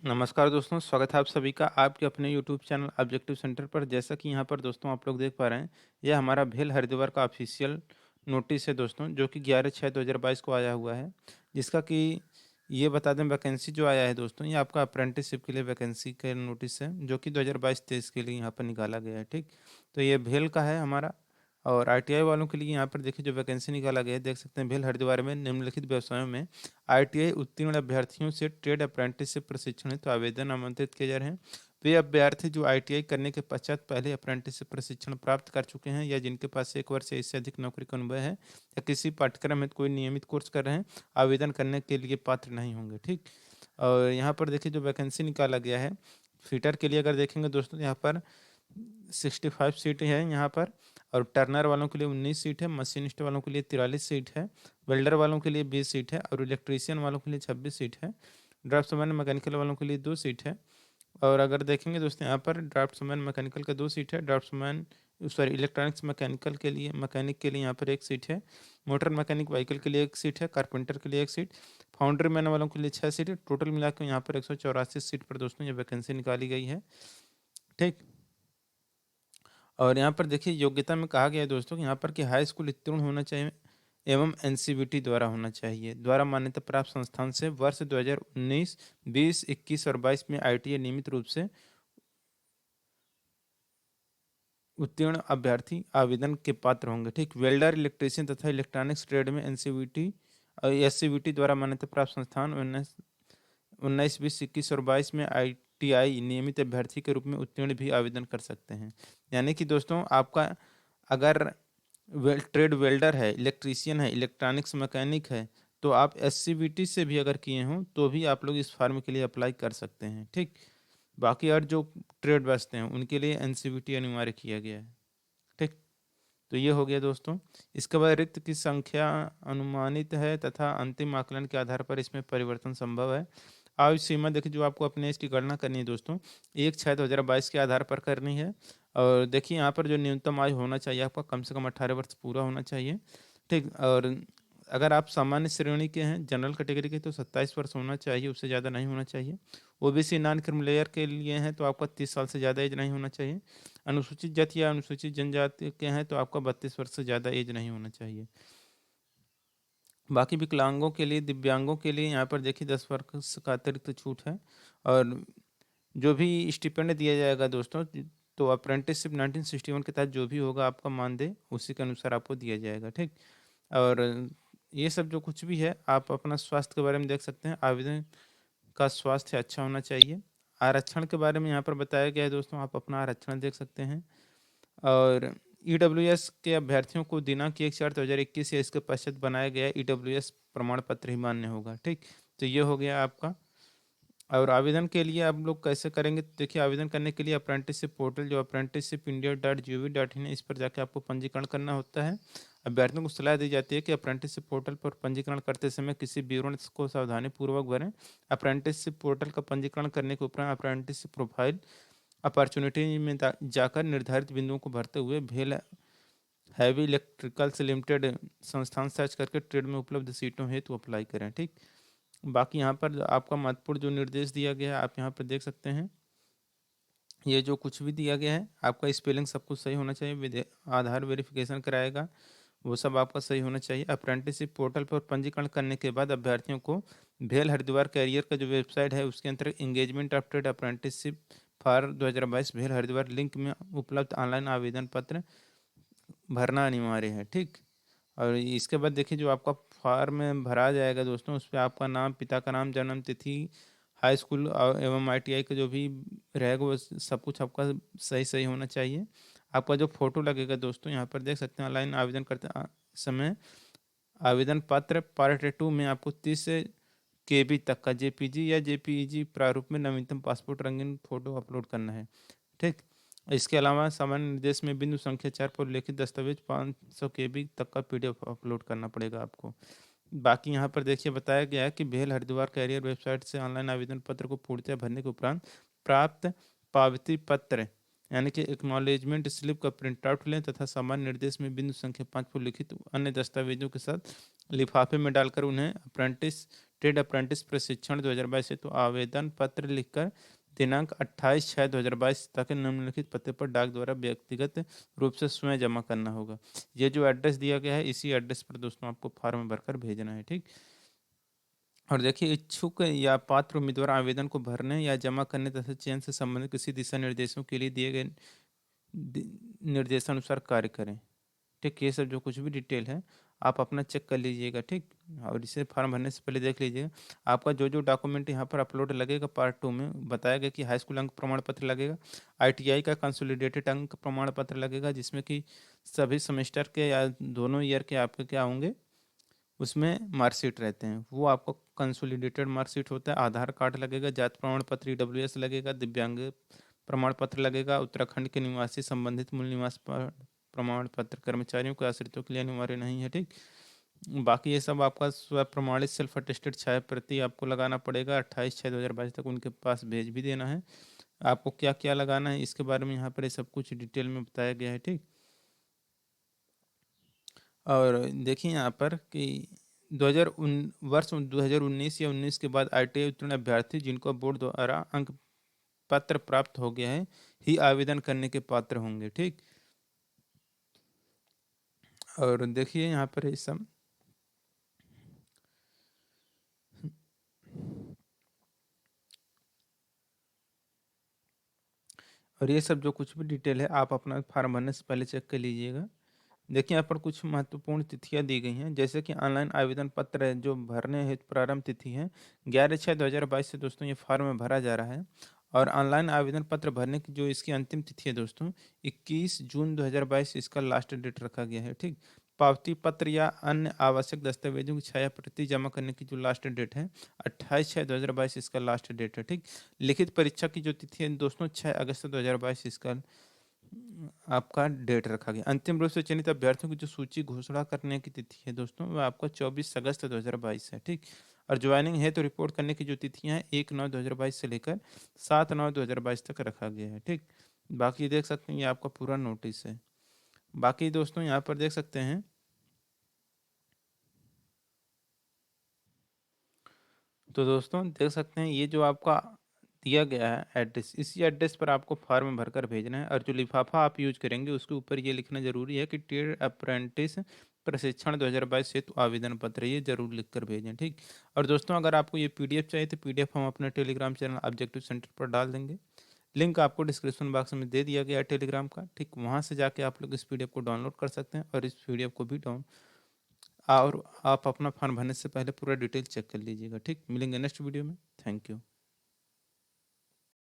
नमस्कार दोस्तों, स्वागत है आप सभी का आपके अपने यूट्यूब चैनल ऑब्जेक्टिव सेंटर पर। जैसा कि यहाँ पर दोस्तों आप लोग देख पा रहे हैं, यह हमारा भेल हरिद्वार का ऑफिशियल नोटिस है दोस्तों, जो कि 11/6/2022 को आया हुआ है। जिसका कि ये बता दें, वैकेंसी जो आया है दोस्तों, ये आपका अप्रेंटिसशिप के लिए वैकेंसी का नोटिस है, जो कि 2022-23 के लिए यहाँ पर निकाला गया है। ठीक, तो ये भेल का है हमारा। और आईटीआई वालों के लिए यहाँ पर देखिए जो वैकेंसी निकाला गया है, देख सकते हैं। भेल हरिद्वार में निम्नलिखित व्यवसायों में आईटीआई उत्तीर्ण अभ्यर्थियों से ट्रेड अप्रेंटिसशिप प्रशिक्षण हेतु आवेदन आमंत्रित किए जा रहे हैं। वे अभ्यर्थी जो आईटीआई करने के पश्चात पहले अप्रेंटिसशिप प्रशिक्षण प्राप्त कर चुके हैं या जिनके पास 1 वर्ष या इससे अधिक नौकरी का अनुभव है या किसी पाठ्यक्रम में कोई नियमित कोर्स कर रहे हैं, आवेदन करने के लिए पात्र नहीं होंगे। ठीक, और यहाँ पर देखिए जो वैकेंसी निकाला गया है फिटर के लिए, अगर देखेंगे दोस्तों, यहाँ पर 65 सीट है यहाँ पर। और टर्नर वालों के लिए 19 सीट है, मशीनिस्ट वालों के लिए 43 सीट है, वेल्डर वालों के लिए 20 सीट है और इलेक्ट्रीशियन वालों के लिए 26 सीट है। ड्राफ्ट्समैन मैकेनिकल वालों के लिए 2 सीट है। और अगर देखेंगे दोस्तों, यहाँ पर ड्राफ्ट्समैन मैकेनिकल का 2 सीट है, ड्राफ्ट्समैन सॉरी इलेक्ट्रॉनिक्स मैकेनिकल के लिए मैकेनिक के लिए यहाँ पर 1 सीट है, मोटर मैकेनिक व्हीकल के लिए 1 सीट है, कारपेंटर के लिए 1 सीट, फाउंड्री मैन वालों के लिए 6 सीट है। टोटल मिलाकर यहाँ पर 184 सीट पर दोस्तों ये वैकेंसी निकाली गई है। ठीक, और यहाँ पर देखिए योग्यता में कहा गया है दोस्तों कि यहाँ पर कि हाई स्कूल उत्तीर्ण होना चाहिए एवं एनसीवीटी द्वारा होना चाहिए, द्वारा मान्यता प्राप्त संस्थान से वर्ष 2019, 20, 21 और 22 में आईटीआई नियमित रूप से उत्तीर्ण अभ्यर्थी आवेदन के पात्र होंगे। ठीक, वेल्डर, इलेक्ट्रीशियन तथा इलेक्ट्रॉनिक्स ट्रेड में एनसीवीटी और एससीवीटी द्वारा मान्यता प्राप्त संस्थान 19, 20, 21 और 22 में आईटीआई नियमित अभ्यर्थी के रूप में उत्तीर्ण भी आवेदन कर सकते हैं। यानी कि दोस्तों आपका अगर ट्रेड वेल्डर है, इलेक्ट्रीशियन है, इलेक्ट्रॉनिक्स मैकेनिक है, तो आप एससीबीटी से भी अगर किए हों तो भी आप लोग इस फॉर्म के लिए अप्लाई कर सकते हैं। ठीक, बाकी और जो ट्रेड बचते हैं उनके लिए एनसीबीटी अनिवार्य किया गया है। ठीक, तो ये हो गया दोस्तों। इसके बाद रिक्त की संख्या अनुमानित है तथा अंतिम आकलन के आधार पर इसमें परिवर्तन संभव है। आयु सीमा देखिए, जो आपको अपने एज की गणना करनी है दोस्तों, 1/6/2022 के आधार पर करनी है। और देखिए यहाँ पर जो न्यूनतम आयु होना चाहिए आपका, कम से कम 18 वर्ष पूरा होना चाहिए। ठीक, और अगर आप सामान्य श्रेणी के हैं, जनरल कैटेगरी के, तो 27 वर्ष होना चाहिए, उससे ज़्यादा नहीं होना चाहिए। ओबीसी नॉन क्रिमिलेयर के लिए हैं तो आपका 30 साल से ज़्यादा एज नहीं होना चाहिए। अनुसूचित जाति या अनुसूचित जनजाति के हैं तो आपका 32 वर्ष से ज़्यादा एज नहीं होना चाहिए। बाकी विकलांगों के लिए, दिव्यांगों के लिए यहाँ पर देखिए 10 वर्ष का अतिरिक्त छूट है। और जो भी स्टिपेंड दिया जाएगा दोस्तों, तो अप्रेंटिसशिप 1961 के तहत जो भी होगा आपका मानदेय उसी के अनुसार आपको दिया जाएगा। ठीक, और ये सब जो कुछ भी है आप अपना स्वास्थ्य के बारे में देख सकते हैं। आवेदन का स्वास्थ्य अच्छा होना चाहिए। आरक्षण के बारे में यहाँ पर बताया गया है दोस्तों, आप अपना आरक्षण देख सकते हैं। और ईडब्ल्यूएस के अभ्यर्थियों को दिनांक 1/4/2021 या इसके पश्चात बनाया गया ईडब्ल्यूएस प्रमाण पत्र ही मान्य होगा। ठीक, तो ये हो गया आपका। और आवेदन के लिए आप लोग कैसे करेंगे, तो देखिए आवेदन करने के लिए अप्रेंटिसशिप पोर्टल जो apprenticeshipindia.gov.in है, इस पर जाकर आपको पंजीकरण करना होता है। अभ्यर्थियों को सलाह दी जाती है कि अप्रेंटिसशिप पोर्टल पर पंजीकरण करते समय किसी विवरण को सावधानी पूर्वक भरें। अप्रेंटिसशिप पोर्टल का पंजीकरण करने के उपरांत अप्रेंटिसशिप प्रोफाइल अपॉर्चुनिटी में जाकर निर्धारित बिंदुओं को भरते हुए भेल हैवी इलेक्ट्रिकल्स लिमिटेड संस्थान सर्च करके ट्रेड में उपलब्ध सीटों हेतु अप्लाई करें। ठीक, बाकी यहाँ पर आपका महत्वपूर्ण जो निर्देश दिया गया है आप यहाँ पर देख सकते हैं। ये जो कुछ भी दिया गया है आपका स्पेलिंग सब कुछ सही होना चाहिए, आधार वेरिफिकेशन कराएगा वो सब आपका सही होना चाहिए। अप्रेंटिसशिप पोर्टल पर पंजीकरण करने के बाद अभ्यर्थियों को भेल हरिद्वार कैरियर का जो वेबसाइट है उसके अंतर्गत engagement of trade apprenticeship for 2022 भेल हरिद्वार लिंक में उपलब्ध ऑनलाइन आवेदन पत्र भरना अनिवार्य है। ठीक, और इसके बाद देखिए जो आपका फॉर्म में भरा जाएगा दोस्तों, उस पर आपका नाम, पिता का नाम, जन्म तिथि, हाई स्कूल एवं आईटीआई का जो भी रहेगा वो सब कुछ आपका सही सही होना चाहिए। आपका जो फोटो लगेगा दोस्तों, यहाँ पर देख सकते हैं ऑनलाइन आवेदन करते समय आवेदन पत्र पार्ट 2 में आपको 30 केबी तक का जेपीजी या जेपीईजी प्रारूप में नवीनतम पासपोर्ट रंगीन फोटो अपलोड करना है। ठीक, इसके अलावा सामान्य निर्देश में बिंदु संख्या 4 पर उल्लेखित दस्तावेज 500 केबी तक का पीडीएफ अपलोड करना पड़ेगा आपको। बाकी यहाँ पर देखिए बताया गया है कि भेल हरिद्वार कैरियर वेबसाइट से ऑनलाइन आवेदन पत्र को पूर्णतः भरने के उपरांत प्राप्त पावती पत्र यानी कि एक्नॉलेजमेंट स्लिप का प्रिंट आउट लें तथा सामान्य निर्देश में बिंदु संख्या 5 पर लिखित अन्य दस्तावेजों के साथ लिफाफे में डालकर उन्हें अप्रेंटिस ट्रेड अप्रेंटिस प्रशिक्षण 2022 हेतु आवेदन पत्र लिखकर दिनांक 28/6/2022 तक निम्नलिखित पते पर डाक द्वारा व्यक्तिगत रूप से स्वयं जमा करना होगा। ये जो एड्रेस दिया गया है इसी एड्रेस पर दोस्तों आपको फॉर्म भरकर भेजना है, ठीक। और देखिए, इच्छुक या पात्र उम्मीदवार आवेदन को भरने या जमा करने तथा चयन से संबंधित किसी दिशा निर्देशों के लिए दिए गए निर्देशानुसार कार्य करें, ठीक। ये सब जो कुछ भी डिटेल है आप अपना चेक कर लीजिएगा, ठीक। और इसे फॉर्म भरने से पहले देख लीजिएगा आपका जो जो डॉक्यूमेंट यहाँ पर अपलोड लगेगा। पार्ट 2 में बताया गया कि हाई स्कूल अंक प्रमाण पत्र लगेगा, ITI का कंसोलिडेटेड अंक प्रमाण पत्र लगेगा, जिसमें कि सभी सेमेस्टर के या दोनों ईयर के आपके क्या होंगे, उसमें मार्कशीट रहते हैं, वो आपको कंसोलिडेटेड मार्कशीट होता है। आधार कार्ड लगेगा, जाति प्रमाण पत्र EWS लगेगा, दिव्यांग प्रमाण पत्र लगेगा, उत्तराखंड के निवासी संबंधित मूल निवास प्रमाण पत्र कर्मचारियों के आश्रितों के लिए अनिवार्य नहीं है, ठीक। बाकी ये सब आपका स्व प्रमाणित सेल्फ अटेस्टेड छाया प्रति आपको लगाना पड़ेगा। 28/6/2022 तक उनके पास भेज भी देना है। आपको क्या क्या लगाना है इसके बारे में यहाँ पर ये सब कुछ डिटेल में बताया गया है, ठीक। और देखिए यहाँ पर कि 2019 या 19 के बाद ITI उत्तीर्ण अभ्यर्थी जिनको बोर्ड द्वारा अंक पत्र प्राप्त हो गया है ही आवेदन करने के पात्र होंगे, ठीक। और देखिए यहाँ पर ये सब और ये सब जो कुछ भी डिटेल है आप अपना फॉर्म भरने से पहले चेक कर लीजिएगा। देखिए यहाँ पर कुछ महत्वपूर्ण तिथियां दी गई हैं, जैसे कि ऑनलाइन आवेदन पत्र जो भरने हेतु प्रारंभ तिथि है 11/6/2022 से दोस्तों ये फॉर्म भरा जा रहा है। और ऑनलाइन आवेदन पत्र भरने की जो इसकी अंतिम तिथि है दोस्तों 21 जून 2022 इसका लास्ट डेट रखा गया है, ठीक। पावती पत्र या अन्य आवश्यक दस्तावेजों की छाया प्रति जमा करने की जो लास्ट डेट है 28/6/2022 इसका लास्ट डेट है, ठीक। लिखित परीक्षा की जो तिथि है दोस्तों 6 अगस्त 2022 इसका आपका डेट रखा गया। अंतिम रूप से चयनित अभ्यर्थियों की जो सूची घोषणा करने की तिथि है दोस्तों वो आपका 24 अगस्त 2022 है, ठीक। और ज्वाइनिंग है तो रिपोर्ट करने की जो तिथियां हैं 1/9/2022 से लेकर 7/9/2022 तक रखा गया है, ठीक। बाकी देख सकते हैं ये आपका पूरा नोटिस है। बाकी दोस्तों यहाँ पर देख सकते हैं तो दोस्तों देख सकते हैं ये जो आपका दिया गया है एड्रेस, इसी एड्रेस पर आपको फॉर्म भरकर भेजना है। और जो लिफाफा आप यूज करेंगे उसके ऊपर ये लिखना जरूरी है कि ट्रेड अप्रेंटिस प्रशिक्षण 2022 हेतु आवेदन पत्र, ये जरूर लिख कर भेजें, ठीक। और दोस्तों अगर आपको ये PDF चाहिए तो PDF हम अपने टेलीग्राम चैनल ऑब्जेक्टिव सेंटर पर डाल देंगे। लिंक आपको डिस्क्रिप्शन बॉक्स में दे दिया गया है टेलीग्राम का, ठीक। वहाँ से जाके आप लोग इस PDF को डाउनलोड कर सकते हैं और इस PDF को भी डाउन और आप अपना फॉर्म भरने से पहले पूरा डिटेल चेक कर लीजिएगा, ठीक। मिलेंगे नेक्स्ट वीडियो में। Thank you.